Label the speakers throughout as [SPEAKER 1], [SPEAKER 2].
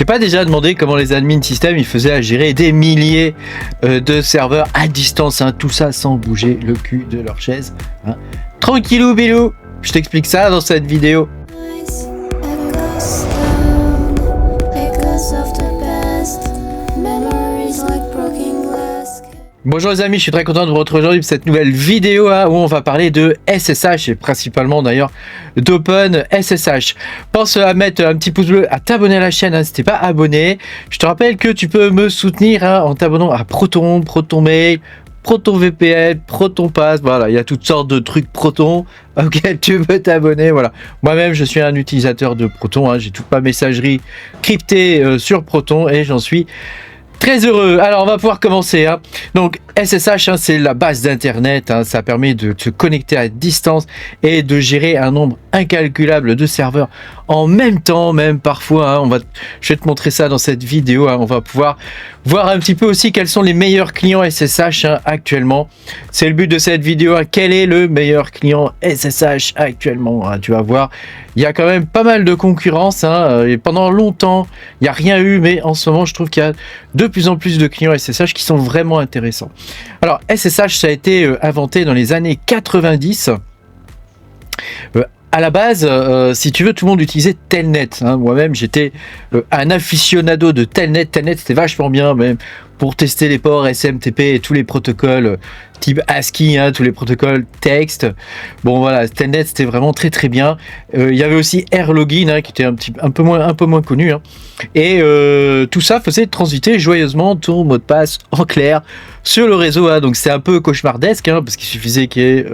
[SPEAKER 1] t'es pas déjà demandé comment les admins système ils faisaient à gérer des milliers de serveurs à distance, hein, tout ça sans bouger le cul de leur chaise, hein. Tranquillou bilou, je t'explique ça dans cette vidéo. Bonjour les amis, je suis très content de vous retrouver aujourd'hui pour cette nouvelle vidéo où on va parler de SSH et principalement d'ailleurs d'Open SSH. Pense à mettre un petit pouce bleu, à t'abonner à la chaîne si t'es pas abonné. Je te rappelle que tu peux me soutenir en t'abonnant à Proton, ProtonMail, ProtonVPN, ProtonPass, voilà, il y a toutes sortes de trucs Proton auxquels tu peux t'abonner, voilà. Moi-même, je suis un utilisateur de Proton, j'ai toute ma messagerie cryptée sur Proton et j'en suis très heureux. Alors, on va pouvoir commencer. Donc, SSH, c'est la base d'Internet. Ça permet de se connecter à distance et de gérer un nombre incalculable de serveurs en même temps, même parfois. Je vais te montrer ça dans cette vidéo. On va pouvoir voir un petit peu aussi quels sont les meilleurs clients SSH actuellement. C'est le but de cette vidéo. Quel est le meilleur client SSH actuellement? Tu vas voir. Il y a quand même pas mal de concurrence. Et pendant longtemps, il n'y a rien eu. Mais en ce moment, je trouve qu'il y a de plus en plus de clients SSH qui sont vraiment intéressants. Alors, SSH, ça a été inventé dans les années 90. À la base, si tu veux, tout le monde utilisait Telnet. Moi-même, j'étais un aficionado de Telnet. Telnet, c'était vachement bien, même pour tester les ports SMTP et tous les protocoles type ASCII, tous les protocoles texte. Bon voilà, Telnet c'était vraiment très très bien. Il y avait aussi Airlogin qui était un peu moins connu. Et tout ça faisait transiter joyeusement ton mot de passe en clair sur le réseau. Donc c'est un peu cauchemardesque parce qu'il suffisait qu'il y ait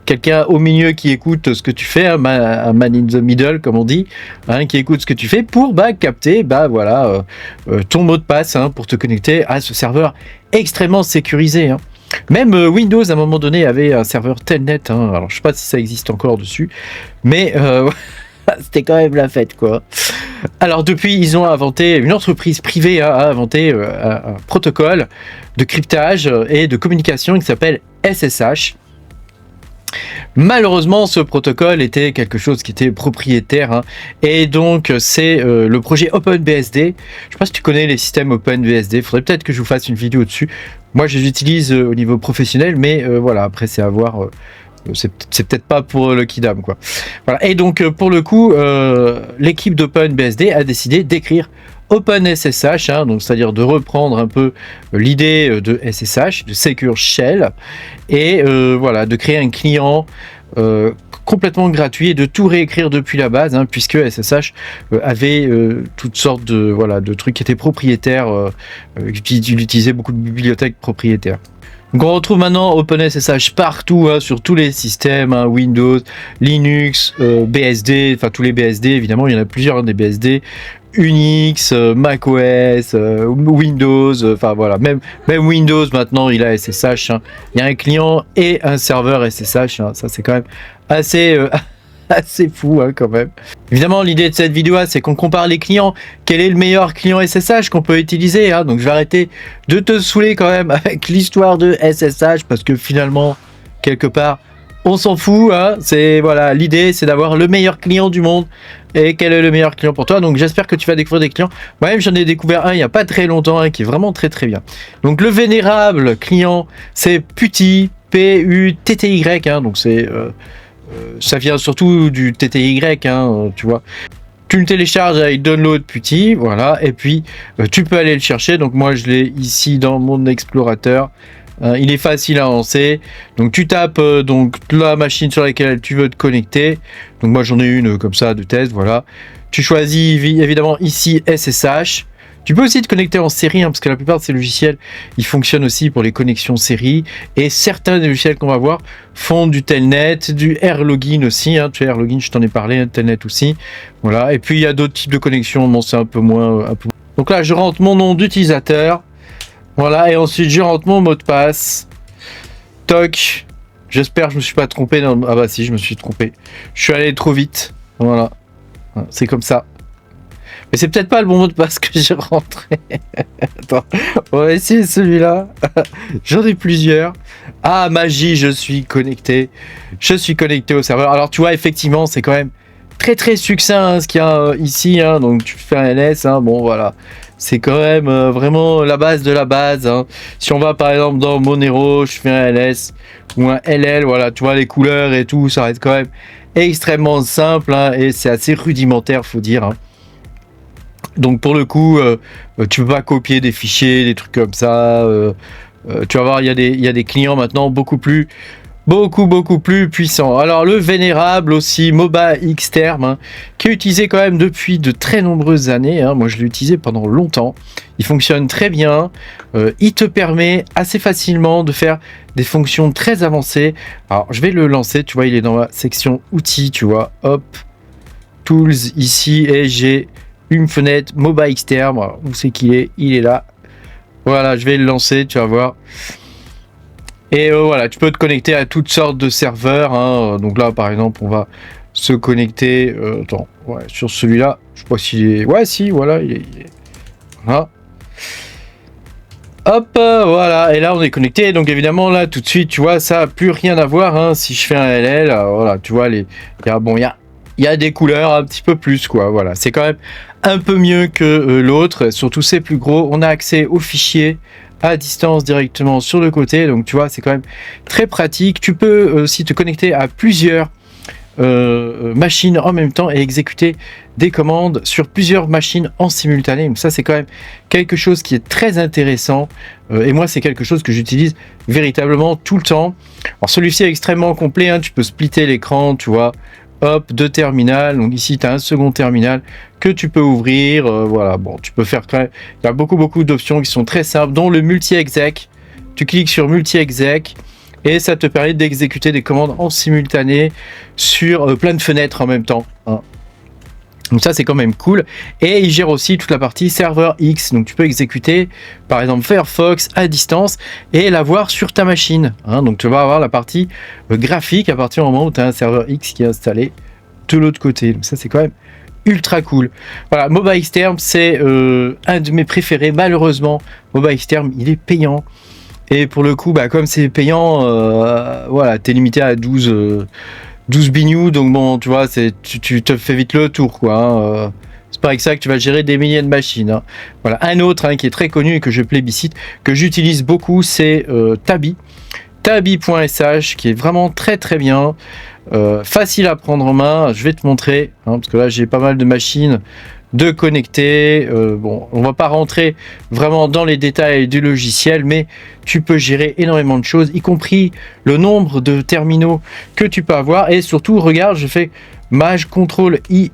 [SPEAKER 1] quelqu'un au milieu qui écoute ce que tu fais, un man in the middle comme on dit, qui écoute ce que tu fais pour capter ton mot de passe pour te connecter à ce serveur extrêmement sécurisé. Même Windows à un moment donné avait un serveur Telnet. Alors je sais pas si ça existe encore dessus, mais c'était quand même la fête quoi. Alors depuis ils ont inventé, une entreprise privée a inventé un protocole de cryptage et de communication qui s'appelle SSH. Malheureusement, ce protocole était quelque chose qui était propriétaire et donc c'est le projet OpenBSD. Je sais pas si tu connais les systèmes OpenBSD, faudrait peut-être que je vous fasse une vidéo dessus. Moi, je les utilise au niveau professionnel, mais voilà, après c'est à voir. C'est peut-être pas pour le kidam quoi. Voilà. Et donc pour le coup, l'équipe d'OpenBSD a décidé d'écrire OpenSSH, donc c'est-à-dire de reprendre un peu l'idée de SSH, de Secure Shell, et de créer un client complètement gratuit et de tout réécrire depuis la base, puisque SSH avait toutes sortes de trucs qui étaient propriétaires, qui utilisaient beaucoup de bibliothèques propriétaires. Donc on retrouve maintenant OpenSSH partout, sur tous les systèmes, Windows, Linux, BSD, enfin tous les BSD, évidemment, il y en a plusieurs des BSD, Unix, macOS, Windows, enfin voilà, même Windows maintenant il a SSH, il y a un client et un serveur SSH, ça c'est quand même assez fou quand même. Évidemment l'idée de cette vidéo c'est qu'on compare les clients, quel est le meilleur client SSH qu'on peut utiliser, donc je vais arrêter de te saouler quand même avec l'histoire de SSH parce que finalement quelque part on s'en fout, c'est voilà, l'idée c'est d'avoir le meilleur client du monde et quel est le meilleur client pour toi. Donc j'espère que tu vas découvrir des clients. Moi-même j'en ai découvert un il n'y a pas très longtemps qui est vraiment très très bien. Donc le vénérable client c'est Putty, P-U-T-T-Y, donc c'est ça vient surtout du TTY, tu vois. Tu le télécharges avec Download Putty, voilà, et puis tu peux aller le chercher. Donc moi je l'ai ici dans mon explorateur. Il est facile à lancer. Donc tu tapes donc la machine sur laquelle tu veux te connecter. Donc moi j'en ai une comme ça de test, voilà. Tu choisis évidemment ici SSH. Tu peux aussi te connecter en série, parce que la plupart de ces logiciels, ils fonctionnent aussi pour les connexions série. Et certains des logiciels qu'on va voir font du Telnet, du Airlogin aussi. Tu sais, Airlogin, je t'en ai parlé, Telnet aussi. Voilà. Et puis il y a d'autres types de connexions, bon, c'est un peu moins. Donc là, je rentre mon nom d'utilisateur. Voilà, et ensuite je rentre mon mot de passe. Toc. J'espère que je me suis pas trompé. Ah bah si, je me suis trompé. Je suis allé trop vite. Voilà. C'est comme ça. Mais c'est peut-être pas le bon mot de passe que j'ai rentré. Attends, on va essayer celui-là. J'en ai plusieurs. Ah, magie, je suis connecté. Je suis connecté au serveur. Alors tu vois, effectivement, c'est quand même très très succinct hein, ce qu'il y a ici, hein, donc tu fais un ls, hein, bon voilà, c'est quand même vraiment la base de la base. Hein. Si on va par exemple dans Monero, je fais un ls ou un ll, voilà, tu vois les couleurs et tout, ça reste quand même extrêmement simple hein, et c'est assez rudimentaire, faut dire. Hein. Donc pour le coup, tu peux pas copier des fichiers, des trucs comme ça. Tu vas voir, il y a des clients maintenant beaucoup plus puissants. Alors le vénérable aussi, Moba Xterm, hein, qui est utilisé quand même depuis de très nombreuses années. Hein. Moi je l'ai utilisé pendant longtemps. Il fonctionne très bien. Il te permet assez facilement de faire des fonctions très avancées. Alors je vais le lancer, tu vois, il est dans la section outils, tu vois. Hop, tools ici et j'ai une fenêtre Moba Xterm. Où c'est qu'il est? Il est là. Voilà, je vais le lancer, tu vas voir. Et voilà, tu peux te connecter à toutes sortes de serveurs. Hein. Donc là, par exemple, on va se connecter. Attends, ouais, sur celui-là, je sais pas s'il est. Ouais, si, voilà, il est. Voilà. Hop, voilà. Et là, on est connecté. Donc évidemment, là, tout de suite, tu vois, ça n'a plus rien à voir. Hein. Si je fais un LL, voilà, tu vois, il y a des couleurs un petit peu plus, quoi. Voilà, c'est quand même un peu mieux que l'autre. Surtout, c'est plus gros. On a accès aux fichiers à distance directement sur le côté, donc tu vois c'est quand même très pratique. Tu peux aussi te connecter à plusieurs machines en même temps et exécuter des commandes sur plusieurs machines en simultané. Donc ça c'est quand même quelque chose qui est très intéressant et moi c'est quelque chose que j'utilise véritablement tout le temps. Alors celui-ci est extrêmement complet, hein. Tu peux splitter l'écran, tu vois. Hop, deux terminals. Donc ici, tu as un second terminal que tu peux ouvrir. Voilà, bon, tu peux faire quand même. Il y a beaucoup d'options qui sont très simples, dont le multi-exec. Tu cliques sur multi-exec et ça te permet d'exécuter des commandes en simultané sur plein de fenêtres en même temps. Hein. Donc ça c'est quand même cool. Et il gère aussi toute la partie serveur X. Donc tu peux exécuter par exemple Firefox à distance et l'avoir sur ta machine. Hein. Donc tu vas avoir la partie graphique à partir du moment où tu as un serveur X qui est installé de l'autre côté. Donc ça c'est quand même ultra cool. Voilà, Moba Xterm c'est un de mes préférés. Malheureusement, Moba Xterm il est payant. Et pour le coup, bah, comme c'est payant, voilà, tu es limité à 12 bignou, donc bon, tu vois, tu te fais vite le tour, quoi. Hein. C'est pas avec ça que tu vas gérer des milliers de machines. Hein. Voilà, un autre hein, qui est très connu et que je plébiscite, que j'utilise beaucoup, c'est Tabi. Tabi.sh, qui est vraiment très bien. Facile à prendre en main. Je vais te montrer, hein, parce que là, j'ai pas mal de machines de connecter. Bon, on va pas rentrer vraiment dans les détails du logiciel, mais tu peux gérer énormément de choses, y compris le nombre de terminaux que tu peux avoir. Et surtout, regarde, je fais Maj CTRL I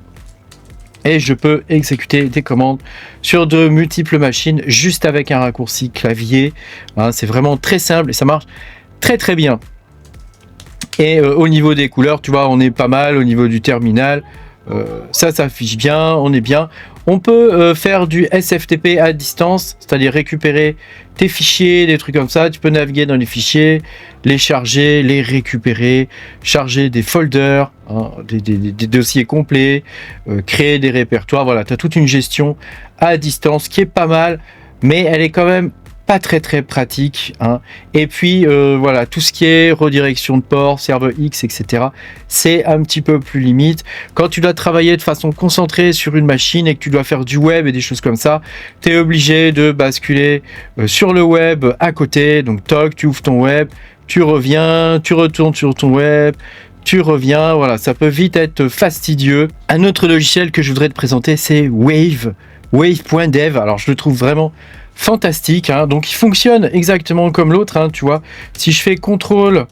[SPEAKER 1] et je peux exécuter des commandes sur de multiples machines juste avec un raccourci clavier. Hein, c'est vraiment très simple et ça marche très bien. Et au niveau des couleurs, tu vois, on est pas mal au niveau du terminal. Ça s'affiche bien, on est bien. On peut faire du SFTP à distance, c'est-à-dire récupérer tes fichiers, des trucs comme ça. Tu peux naviguer dans les fichiers, les charger, les récupérer, charger des folders, hein, des dossiers complets, créer des répertoires. Voilà, tu as toute une gestion à distance qui est pas mal, mais elle est quand même pas très pratique. Hein. Et puis voilà, tout ce qui est redirection de port, serveur X, etc. c'est un petit peu plus limite. Quand tu dois travailler de façon concentrée sur une machine et que tu dois faire du web et des choses comme ça, tu es obligé de basculer sur le web à côté. Donc toc, tu ouvres ton web, tu reviens, tu retournes sur ton web, tu reviens, voilà, ça peut vite être fastidieux. Un autre logiciel que je voudrais te présenter, c'est Wave, wave.dev. Alors je le trouve vraiment fantastique, hein. Donc il fonctionne exactement comme l'autre, hein, tu vois. Si je fais CTRL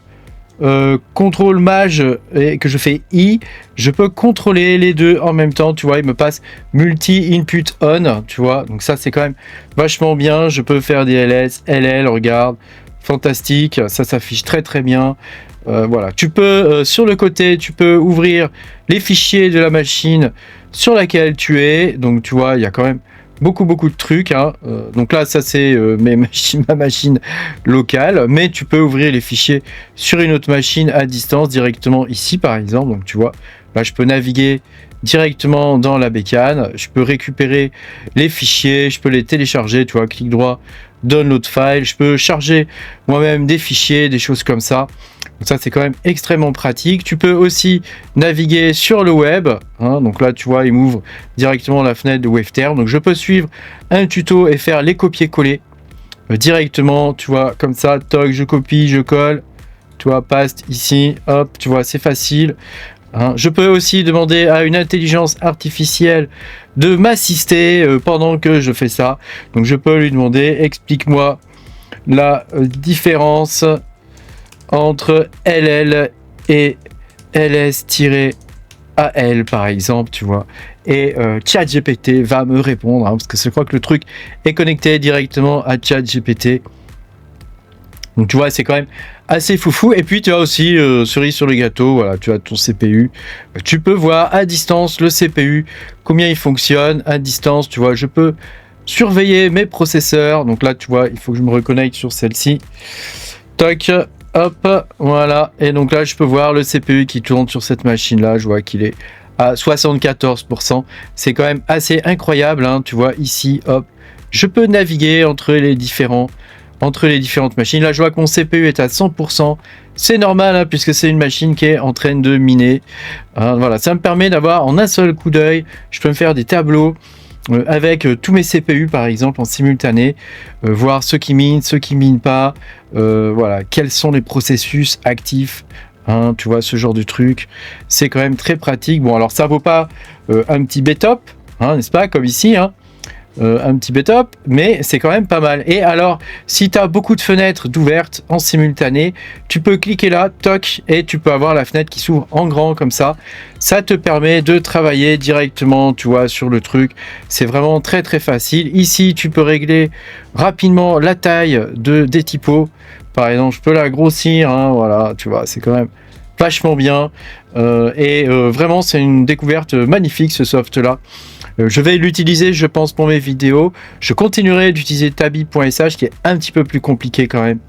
[SPEAKER 1] Maj et que je fais I, je peux contrôler les deux en même temps, tu vois. Il me passe multi input on, tu vois. Donc ça c'est quand même vachement bien. Je peux faire des ls, ll, regarde, fantastique, ça s'affiche très bien. Voilà, tu peux sur le côté, tu peux ouvrir les fichiers de la machine sur laquelle tu es. Donc tu vois, il y a quand même beaucoup de trucs. Hein. Donc là, ça c'est ma machine locale, mais tu peux ouvrir les fichiers sur une autre machine à distance directement ici, par exemple. Donc tu vois, là je peux naviguer directement dans la bécane. Je peux récupérer les fichiers, je peux les télécharger, tu vois, clic droit, download file. Je peux charger moi-même des fichiers, des choses comme ça. Donc ça, c'est quand même extrêmement pratique. Tu peux aussi naviguer sur le web. Hein, donc là, tu vois, il m'ouvre directement la fenêtre de Waveterm. Donc je peux suivre un tuto et faire les copier-coller directement, tu vois, comme ça. Toc, je copie, je colle. Tu vois, paste ici, hop, tu vois, c'est facile. Hein. Je peux aussi demander à une intelligence artificielle de m'assister pendant que je fais ça. Donc je peux lui demander, explique-moi la différence entre LL et LS-AL par exemple, tu vois. Et ChatGPT va me répondre, hein, parce que je crois que le truc est connecté directement à ChatGPT. Donc tu vois, c'est quand même assez foufou. Et puis tu as aussi, cerise sur le gâteau, voilà, tu as ton CPU. Tu peux voir à distance le CPU, combien il fonctionne à distance. Tu vois, je peux surveiller mes processeurs. Donc là, tu vois, il faut que je me reconnecte sur celle-ci. Toc, hop, voilà. Et donc là, je peux voir le CPU qui tourne sur cette machine-là. Je vois qu'il est à 74%. C'est quand même assez incroyable, hein. Tu vois, ici, hop, je peux naviguer entre les différentes machines. Là, je vois que mon CPU est à 100%. C'est normal, hein, puisque c'est une machine qui est en train de miner. Voilà, ça me permet d'avoir en un seul coup d'œil, je peux me faire des tableaux avec tous mes CPU, par exemple, en simultané. Voir ceux qui minent pas. Voilà, quels sont les processus actifs. Hein, tu vois, ce genre de truc. C'est quand même très pratique. Bon, alors, ça vaut pas un petit BTOP, hein, n'est-ce pas, comme ici, hein. Un petit BTOP, mais c'est quand même pas mal. Et alors, si tu as beaucoup de fenêtres d'ouvertes en simultané, tu peux cliquer là, toc, et tu peux avoir la fenêtre qui s'ouvre en grand comme ça. Ça te permet de travailler directement, tu vois, sur le truc. C'est vraiment très très facile. Ici, tu peux régler rapidement la taille des typos. Par exemple, je peux la grossir, hein, voilà, tu vois, c'est quand même vachement bien. Vraiment, c'est une découverte magnifique, ce soft-là. Je vais l'utiliser, je pense, pour mes vidéos. Je continuerai d'utiliser tabi.sh, qui est un petit peu plus compliqué quand même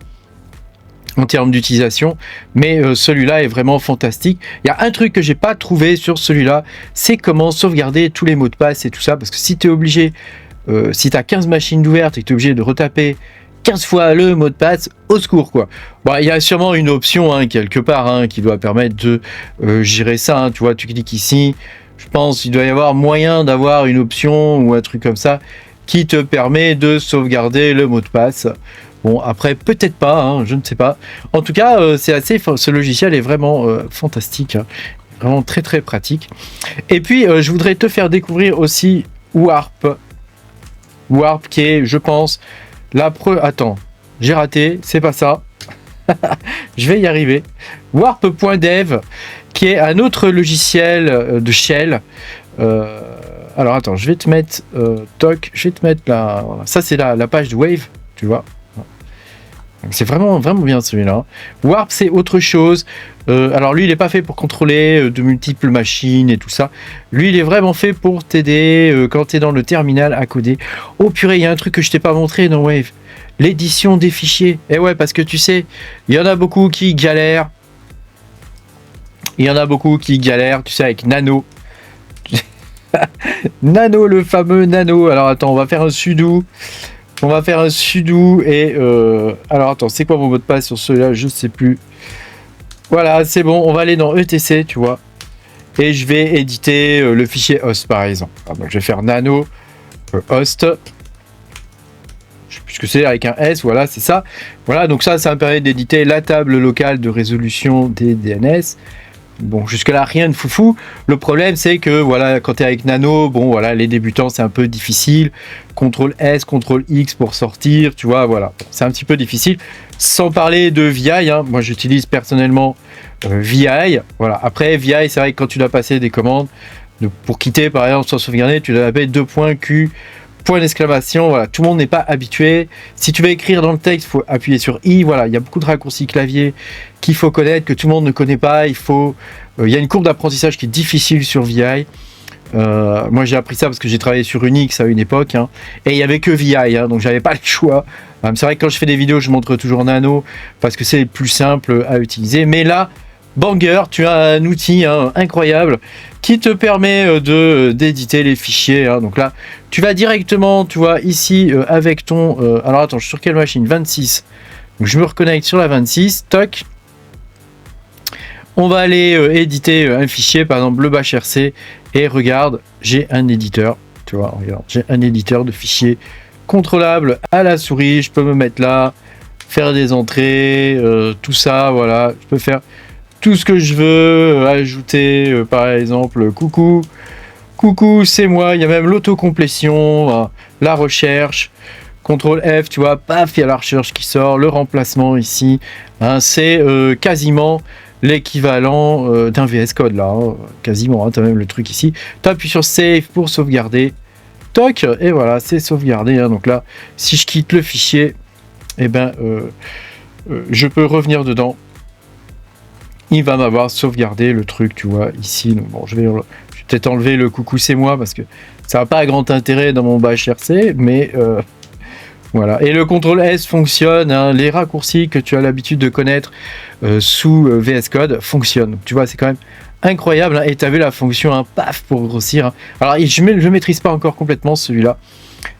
[SPEAKER 1] en termes d'utilisation, mais celui-là est vraiment fantastique. Il y a un truc que j'ai pas trouvé sur celui-là, c'est comment sauvegarder tous les mots de passe et tout ça, parce que si tu es obligé, si tu as 15 machines d'ouvertes et que tu es obligé de retaper 15 fois le mot de passe, au secours quoi. Bon, il y a sûrement une option hein, quelque part hein, qui doit permettre de gérer ça, hein. Tu vois, tu cliques ici, je pense qu'il doit y avoir moyen d'avoir une option ou un truc comme ça qui te permet de sauvegarder le mot de passe. Bon, après, peut-être pas, hein, je ne sais pas. En tout cas, ce logiciel est vraiment fantastique, hein, vraiment très très pratique. Et puis, je voudrais te faire découvrir aussi Warp. Warp qui est, je pense, Attends, j'ai raté, c'est pas ça. Je vais y arriver. Warp.dev, qui est un autre logiciel de shell. Alors attends, je vais te mettre je vais te mettre là. Ça c'est la page de Wave, tu vois. C'est vraiment vraiment bien celui-là. Warp c'est autre chose. Alors lui il n'est pas fait pour contrôler de multiples machines et tout ça. Lui il est vraiment fait pour t'aider quand tu es dans le terminal à coder. Oh purée, il y a un truc que je t'ai pas montré dans Wave. L'édition des fichiers. Et ouais, parce que tu sais, il y en a beaucoup qui galèrent. Il y en a beaucoup qui galèrent, tu sais, avec Nano. Nano, le fameux Nano. Alors attends, on va faire un sudo. On va faire un sudo et... alors attends, c'est quoi mon mot de passe sur celui-là? Je sais plus. Voilà, c'est bon. On va aller dans ETC, tu vois. Et je vais éditer le fichier host, par exemple. Alors, donc, je vais faire Nano host. Je sais plus ce que c'est avec un S, voilà, c'est ça. Voilà, donc ça me permet d'éditer la table locale de résolution des DNS. Bon, jusque-là, rien de foufou. Le problème, c'est que, voilà, quand tu es avec Nano, bon, voilà, les débutants, c'est un peu difficile. CTRL S, CTRL X pour sortir, tu vois, voilà. C'est un petit peu difficile. Sans parler de VI, hein. Moi, j'utilise personnellement VI. Voilà. Après, VI, c'est vrai que quand tu dois passer des commandes, pour quitter, par exemple, sans sauvegarder, tu dois taper $Q, point d'exclamation, voilà, tout le monde n'est pas habitué. Si tu veux écrire dans le texte, il faut appuyer sur I, voilà, il y a beaucoup de raccourcis clavier qu'il faut connaître, que tout le monde ne connaît pas. Il y a une courbe d'apprentissage qui est difficile sur VI. Moi j'ai appris ça parce que j'ai travaillé sur Unix à une époque, hein, et il n'y avait que VI, hein, donc j'avais pas le choix. C'est vrai que quand je fais des vidéos, je montre toujours Nano parce que c'est plus simple à utiliser, mais là, banger, tu as un outil incroyable qui te permet d'éditer les fichiers. Donc là, tu vas directement, tu vois, ici avec ton... alors attends, je suis sur quelle machine? 26. Donc je me reconnecte sur la 26, toc. On va aller éditer un fichier, par exemple le bash RC, et regarde, j'ai un éditeur, tu vois, regarde, j'ai un éditeur de fichiers contrôlable à la souris, je peux me mettre là, faire des entrées, tout ça, voilà, je peux faire tout ce que je veux, ajouter par exemple coucou, c'est moi, il y a même l'autocomplétion, la recherche, CTRL F, tu vois, paf, il y a la recherche qui sort, le remplacement ici, c'est quasiment l'équivalent d'un VS Code là, quasiment, tu as même le truc ici, tu appuies sur Save pour sauvegarder, toc, et voilà, c'est sauvegardé, donc là, si je quitte le fichier, et ben, je peux revenir dedans, il va m'avoir sauvegardé le truc, tu vois, ici, donc bon, je vais peut-être enlever le coucou c'est moi, parce que ça n'a pas grand intérêt dans mon bash RC, mais... voilà, et le CTRL S fonctionne, les raccourcis que tu as l'habitude de connaître sous VS Code fonctionnent. Donc, tu vois, c'est quand même incroyable, et tu as vu la fonction, paf, pour grossir. Alors, je ne maîtrise pas encore complètement celui-là,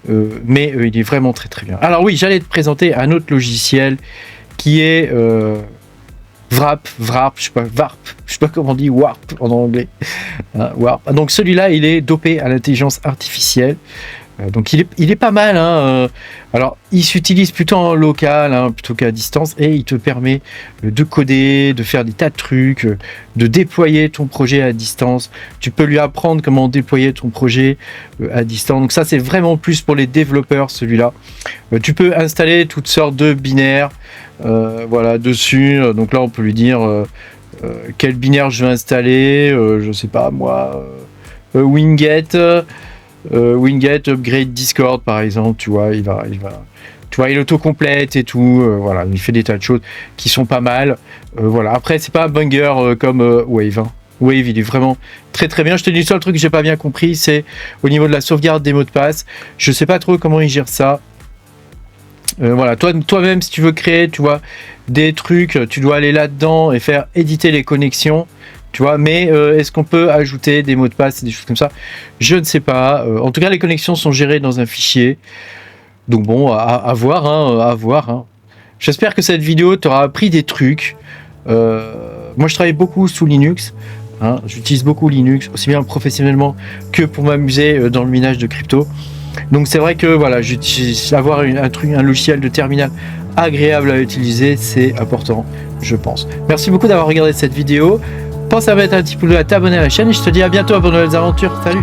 [SPEAKER 1] mais il est vraiment très très bien. Alors oui, j'allais te présenter un autre logiciel qui est Warp, je sais pas comment on dit Warp en anglais. Warp. Donc celui-là, il est dopé à l'intelligence artificielle. Donc il est pas mal, alors il s'utilise plutôt en local plutôt qu'à distance, et il te permet de coder, de faire des tas de trucs, de déployer ton projet à distance. Tu peux lui apprendre comment déployer ton projet à distance, donc ça c'est vraiment plus pour les développeurs celui-là. Tu peux installer toutes sortes de binaires voilà, dessus, donc là on peut lui dire quel binaire je veux installer, je sais pas moi, Winget upgrade Discord par exemple, tu vois, tu vois, il autocomplète et tout, voilà, il fait des tas de choses qui sont pas mal, voilà. Après c'est pas un banger comme Wave, Wave il est vraiment très très bien. Je te dis, le seul truc que j'ai pas bien compris, c'est au niveau de la sauvegarde des mots de passe, je sais pas trop comment il gère ça. Voilà, toi-même si tu veux créer, tu vois, des trucs, tu dois aller là-dedans et faire éditer les connexions. Tu vois, mais est-ce qu'on peut ajouter des mots de passe et des choses comme ça? Je ne sais pas. En tout cas, les connexions sont gérées dans un fichier. Donc bon, à voir, à voir. J'espère que cette vidéo t'aura appris des trucs. Moi, je travaille beaucoup sous Linux. J'utilise beaucoup Linux, aussi bien professionnellement que pour m'amuser dans le minage de crypto. Donc c'est vrai que voilà, avoir un logiciel de terminal agréable à utiliser, c'est important, je pense. Merci beaucoup d'avoir regardé cette vidéo. Pense à mettre un petit pouce bleu, à t'abonner à la chaîne, et je te dis à bientôt pour de nouvelles aventures. Salut!